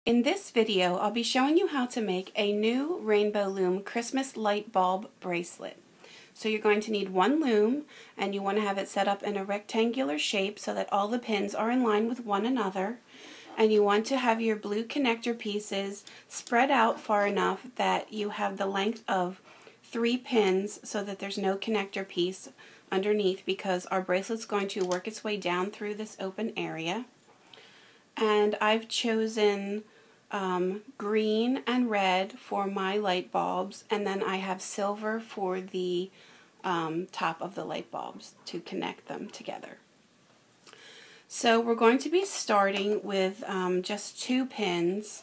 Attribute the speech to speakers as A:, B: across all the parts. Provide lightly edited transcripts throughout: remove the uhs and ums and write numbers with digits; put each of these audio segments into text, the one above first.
A: In this video, I'll be showing you how to make a new Rainbow Loom Christmas light bulb bracelet. So you're going to need one loom, and you want to have it set up in a rectangular shape so that all the pins are in line with one another. And you want to have your blue connector pieces spread out far enough that you have the length of 3 pins so that there's no connector piece underneath, because our bracelet's going to work its way down through this open area. And I've chosen green and red for my light bulbs, and then I have silver for the top of the light bulbs to connect them together. So we're going to be starting with just 2 pins.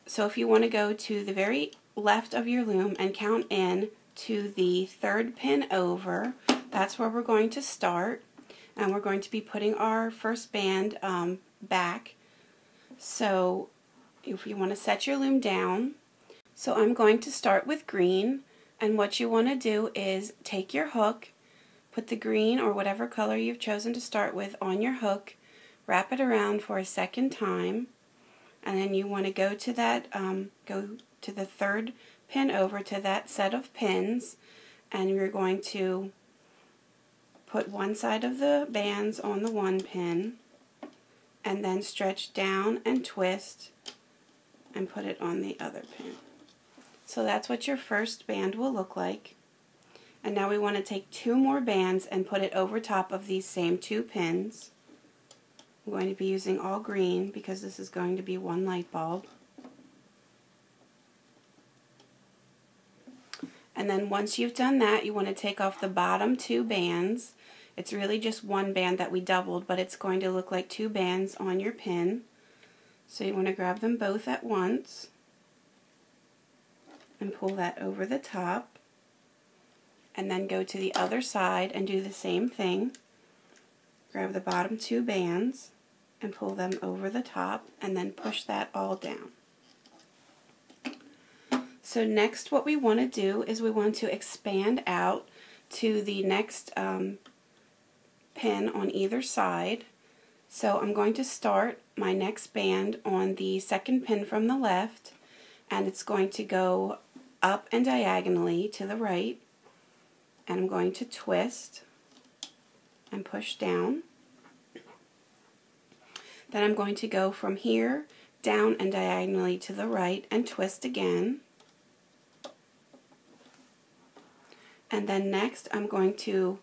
A: So if you want to go to the very left of your loom and count in to the 3rd pin over, that's where we're going to start, and we're going to be putting our first band back. So if you want to set your loom down, so I'm going to start with green, and what you want to do is take your hook, put the green or whatever color you've chosen to start with on your hook, wrap it around for a second time, and then you want to go to that go to the 3rd pin over to that set of pins, and you're going to put one side of the bands on the 1 pin, and then stretch down and twist and put it on the other pin. So that's what your first band will look like. And now we want to take 2 more bands and put it over top of these same 2 pins. I'm going to be using all green because this is going to be one light bulb. And then once you've done that, you want to take off the bottom 2 bands. It's really just 1 band that we doubled, but it's going to look like 2 bands on your pin. So you want to grab them both at once and pull that over the top, and then go to the other side and do the same thing. Grab the bottom 2 bands and pull them over the top, and then push that all down. So next what we want to do is we want to expand out to the next pin on either side. So I'm going to start my next band on the 2nd pin from the left, and it's going to go up and diagonally to the right, and I'm going to twist and push down. Then I'm going to go from here down and diagonally to the right and twist again. And then next I'm going to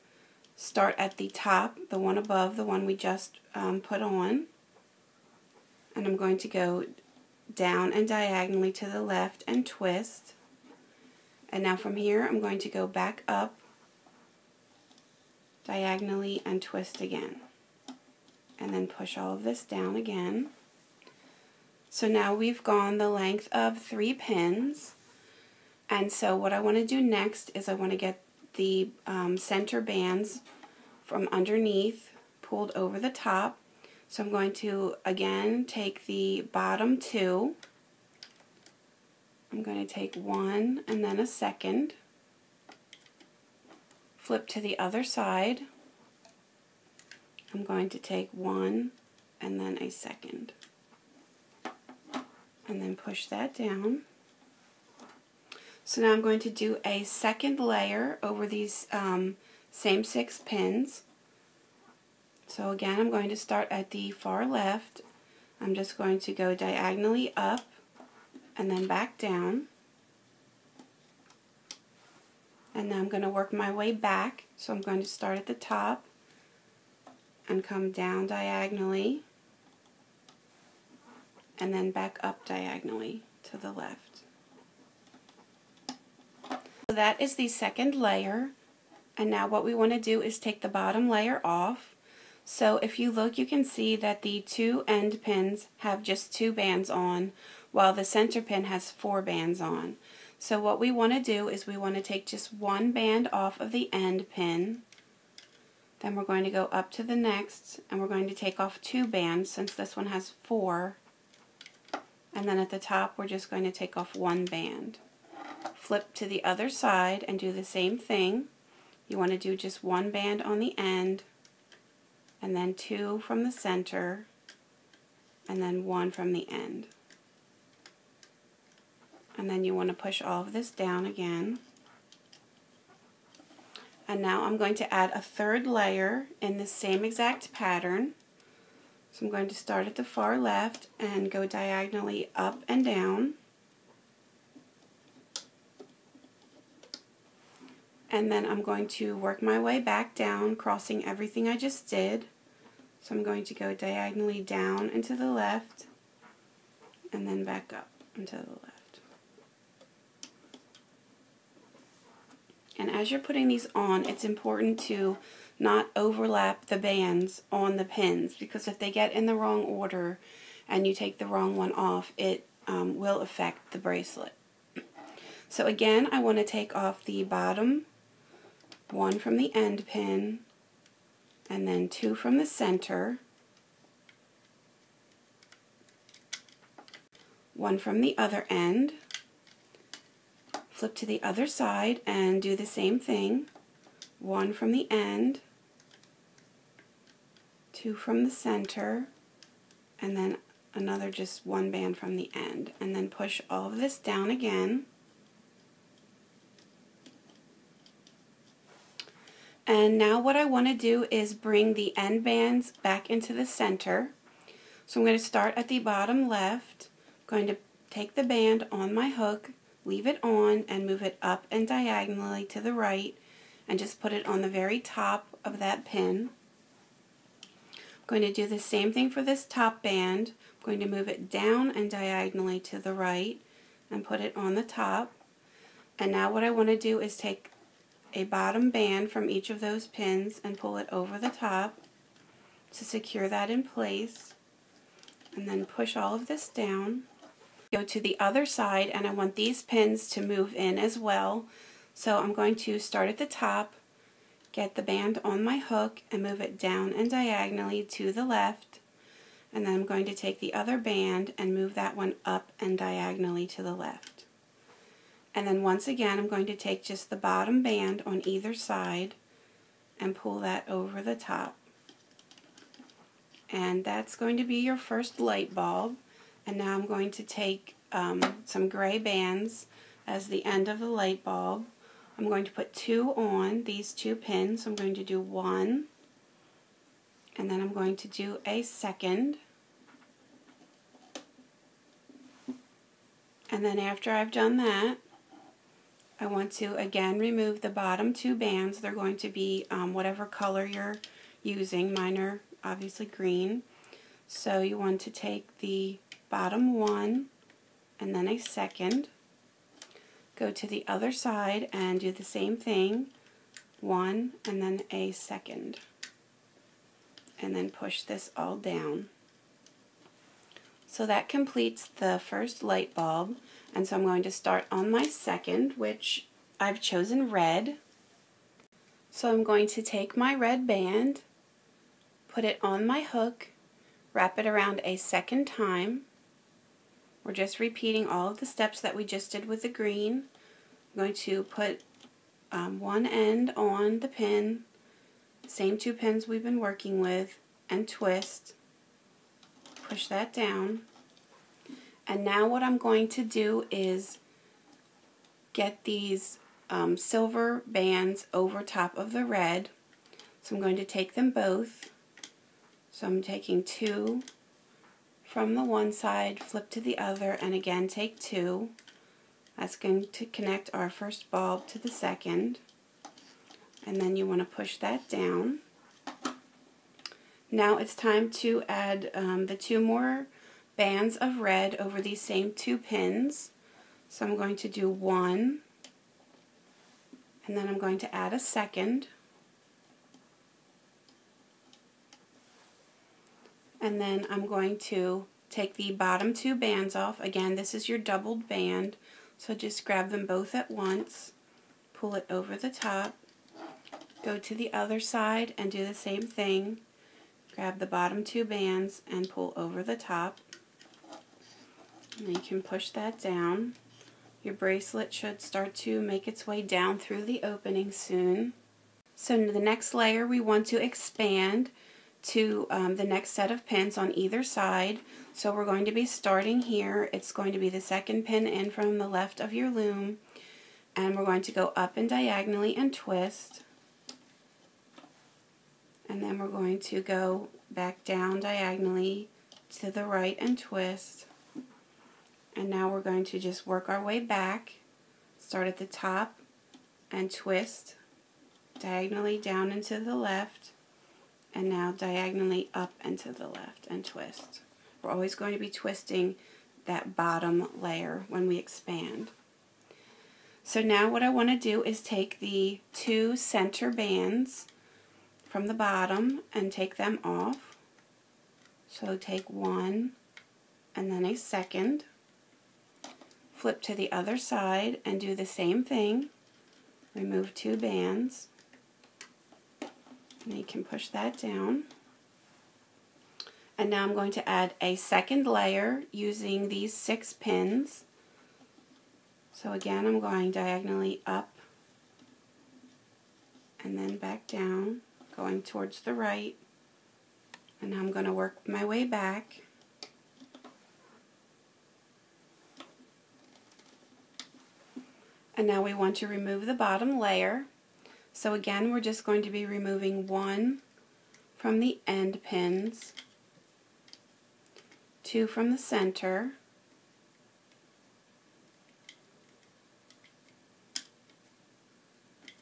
A: start at the top, the one above the one we just put on, and I'm going to go down and diagonally to the left and twist. And now from here I'm going to go back up diagonally and twist again, and then push all of this down again. So now we've gone the length of 3 pins, and so what I want to do next is I want to get the center bands from underneath pulled over the top. So I'm going to again take the bottom 2. I'm going to take 1 and then a 2nd, flip to the other side. I'm going to take 1 and then a 2nd, and then push that down. So now I'm going to do a 2nd layer over these same 6 pins. So again, I'm going to start at the far left. I'm just going to go diagonally up and then back down. And now I'm going to work my way back. So I'm going to start at the top and come down diagonally and then back up diagonally to the left. So that is the 2nd layer, and now what we want to do is take the bottom layer off. So if you look, you can see that the 2 end pins have just 2 bands on, while the center pin has 4 bands on. So what we want to do is we want to take just 1 band off of the end pin, then we're going to go up to the next, and we're going to take off 2 bands since this one has 4, and then at the top we're just going to take off 1 band. Flip to the other side and do the same thing. You want to do just 1 band on the end, and then 2 from the center, and then one from the end. And then you want to push all of this down again. And now I'm going to add a third layer in the same exact pattern. So I'm going to start at the far left and go diagonally up and down. And then I'm going to work my way back down, crossing everything I just did. So I'm going to go diagonally down and to the left, and then back up and to the left. And as you're putting these on, it's important to not overlap the bands on the pins, because if they get in the wrong order and you take the wrong one off, it will affect the bracelet. So again, I want to take off the bottom one from the end pin, and then two from the center, one from the other end, flip to the other side and do the same thing, one from the end, two from the center, and then another just one band from the end, and then push all of this down again. And now what I want to do is bring the end bands back into the center. So I'm going to start at the bottom left, I'm going to take the band on my hook, leave it on, and move it up and diagonally to the right, and just put it on the very top of that pin. I'm going to do the same thing for this top band. I'm going to move it down and diagonally to the right and put it on the top. And now what I want to do is take a bottom band from each of those pins and pull it over the top to secure that in place, and then push all of this down. Go to the other side, and I want these pins to move in as well, so I'm going to start at the top, get the band on my hook and move it down and diagonally to the left, and then I'm going to take the other band and move that one up and diagonally to the left. And then once again, I'm going to take just the bottom band on either side and pull that over the top. And that's going to be your first light bulb. And now I'm going to take some gray bands as the end of the light bulb. I'm going to put two on these two pins. I'm going to do one, and then I'm going to do a second. And then after I've done that, I want to again remove the bottom two bands. They're going to be whatever color you're using. Mine are obviously green. So you want to take the bottom one and then a second. Go to the other side and do the same thing. One and then a second. And then push this all down. So that completes the first light bulb. And so I'm going to start on my second, which I've chosen red. So I'm going to take my red band, put it on my hook, wrap it around a second time. We're just repeating all of the steps that we just did with the green. I'm going to put one end on the pin, same two pins we've been working with, and twist. Push that down. And now what I'm going to do is get these silver bands over top of the red. So I'm going to take them both. So I'm taking two from the one side, flip to the other, and again take two. That's going to connect our first bulb to the second. And then you want to push that down. Now it's time to add the two more bands of red over these same two pins. So I'm going to do one, and then I'm going to add a second, and then I'm going to take the bottom two bands off. Again, this is your doubled band, so just grab them both at once, pull it over the top, go to the other side and do the same thing. Grab the bottom two bands and pull over the top. And you can push that down. Your bracelet should start to make its way down through the opening soon. So the next layer we want to expand to the next set of pins on either side. So we're going to be starting here. It's going to be the second pin in from the left of your loom, and we're going to go up and diagonally and twist, and then we're going to go back down diagonally to the right and twist, and now we're going to just work our way back, start at the top and twist diagonally down and to the left, and now diagonally up and to the left and twist. We're always going to be twisting that bottom layer when we expand. So now what I want to do is take the two center bands from the bottom and take them off. So take one and then a second. Flip to the other side and do the same thing. Remove two bands. And you can push that down. And now I'm going to add a second layer using these 6 pins. So again, I'm going diagonally up and then back down, going towards the right. And now I'm going to work my way back. And now we want to remove the bottom layer. So again, we're just going to be removing one from the end pins, 2 from the center,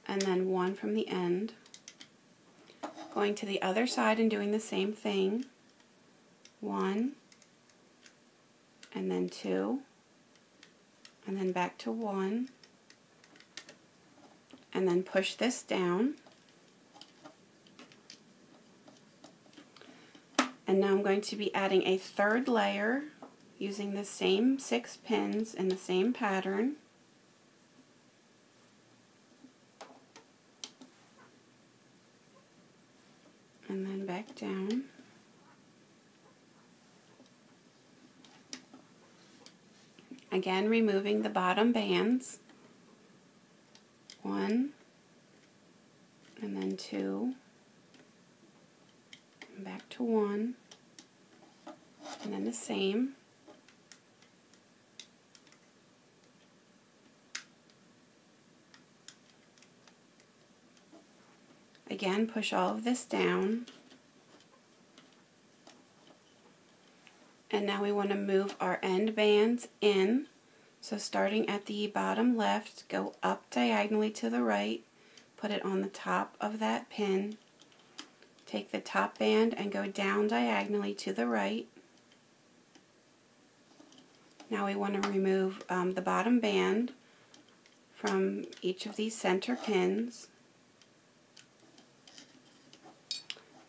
A: and then 1 from the end. Going to the other side and doing the same thing. 1, and then 2, and then back to 1, and then push this down. And now I'm going to be adding a third layer using the same 6 pins in the same pattern. And then back down. Again, removing the bottom bands. 1, and then 2, and back to 1, and then the same. Again, push all of this down. And now we want to move our end bands in. So starting at the bottom left, go up diagonally to the right, put it on the top of that pin. Take the top band and go down diagonally to the right. Now we want to remove the bottom band from each of these center pins.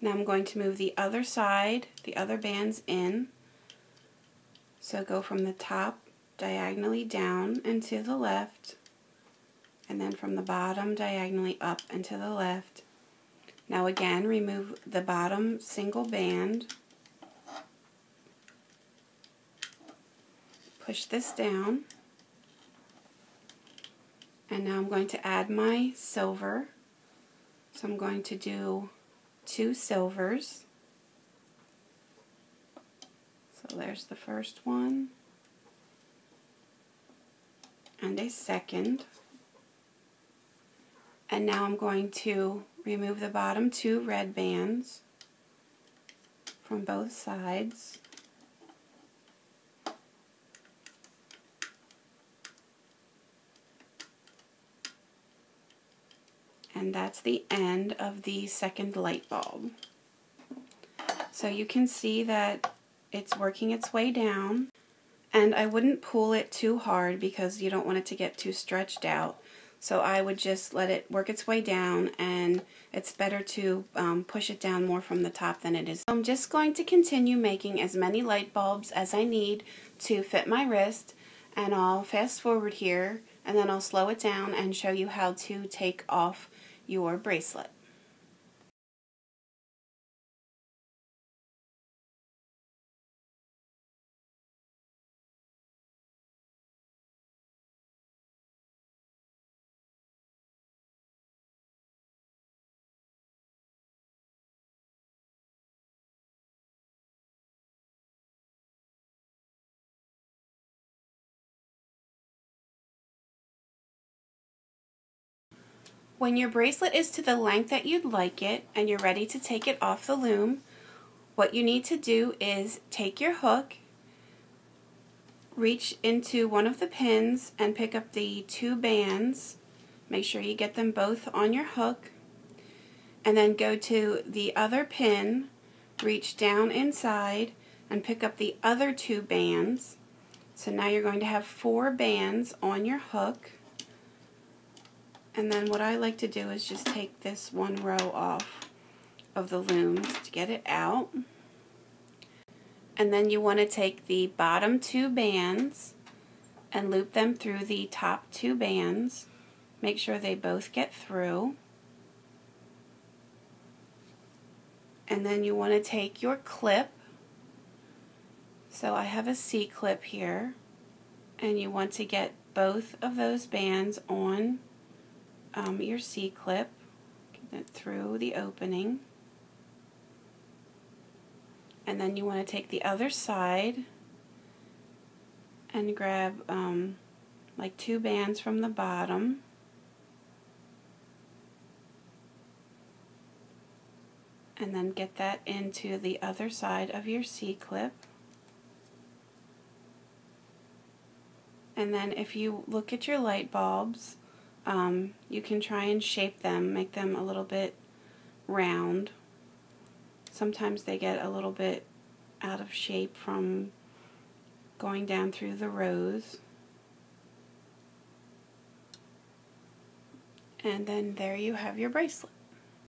A: Now I'm going to move the other side, the other bands in. So go from the top diagonally down and to the left, and then from the bottom diagonally up and to the left. Now again, remove the bottom single band, push this down, and now I'm going to add my silver. So I'm going to do 2 silvers. So there's the first one, and a second. And now I'm going to remove the bottom 2 red bands from both sides. And that's the end of the second light bulb. So you can see that it's working its way down. And I wouldn't pull it too hard because you don't want it to get too stretched out. So I would just let it work its way down, and it's better to push it down more from the top than it is. I'm just going to continue making as many light bulbs as I need to fit my wrist, and I'll fast forward here and then I'll slow it down and show you how to take off your bracelet. When your bracelet is to the length that you'd like it and you're ready to take it off the loom, what you need to do is take your hook, reach into one of the pins and pick up the 2 bands. Make sure you get them both on your hook, and then go to the other pin, reach down inside and pick up the other 2 bands. So now you're going to have 4 bands on your hook. And then what I like to do is just take this one row off of the looms to get it out. And then you want to take the bottom 2 bands and loop them through the top 2 bands. Make sure they both get through. And then you want to take your clip. So I have a C-clip here, and you want to get both of those bands on your C-clip, get it through the opening. And then you want to take the other side and grab like 2 bands from the bottom. And then get that into the other side of your C-clip. And then if you look at your light bulbs, you can try and shape them, make them a little bit round. Sometimes they get a little bit out of shape from going down through the rows. And then there you have your bracelet.